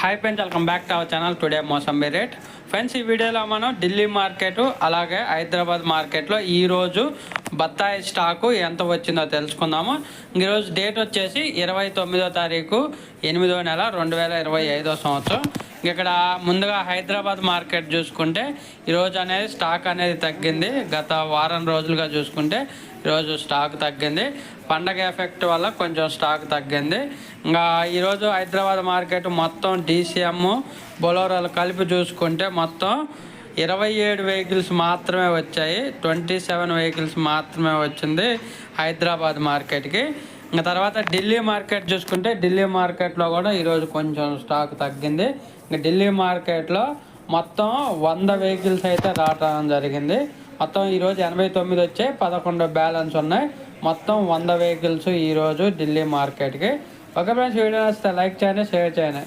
Hi friends, welcome back to our channel. Today mosambi rate. Friends, ఈ వీడియోలో మనం Delhi market అలాగే హైదరాబాద్ మార్కెట్లో ఈరోజు బత్తాయి స్టాకు ఎంత వచ్చిందో తెలుసుకుందాము. ఈరోజు డేట్ వచ్చేసి 29వ తారీఖు 8వ నెల 2025 సంవత్సరం. ఇక్కడ ముందుగా హైదరాబాద్ మార్కెట్ చూసుకుంటే ఈరోజు అనేది స్టాక్ అనేది తగ్గింది. గత వారం రోజులుగా చూసుకుంటే ఈరోజు స్టాక్ తగ్గింది. పండగ ఎఫెక్ట్ వల్ల కొంచెం స్టాక్ తగ్గింది. ఇంకా ఈరోజు హైదరాబాద్ మార్కెట్ మొత్తం డీసీఎం బొలోరోలు కలిపి చూసుకుంటే మొత్తం 27 వెహికల్స్ మాత్రమే వచ్చాయి. 27 వెహికల్స్ మాత్రమే వచ్చింది హైదరాబాద్ మార్కెట్కి. ఇంకా తర్వాత ఢిల్లీ మార్కెట్ చూసుకుంటే ఢిల్లీ మార్కెట్లో కూడా ఈరోజు కొంచెం స్టాక్ తగ్గింది. ఇంకా ఢిల్లీ మార్కెట్లో మొత్తం 100 వెహికల్స్ అయితే రావడం జరిగింది. మొత్తం ఈరోజు 89 వచ్చాయి, 11 బ్యాలెన్స్ ఉన్నాయి. మొత్తం 100 వెహికల్స్ ఈరోజు ఢిల్లీ మార్కెట్కి. ఓకే ఫ్రెండ్స్, వీడియో నచ్చితే లైక్ చేయండి, షేర్ చేయండి.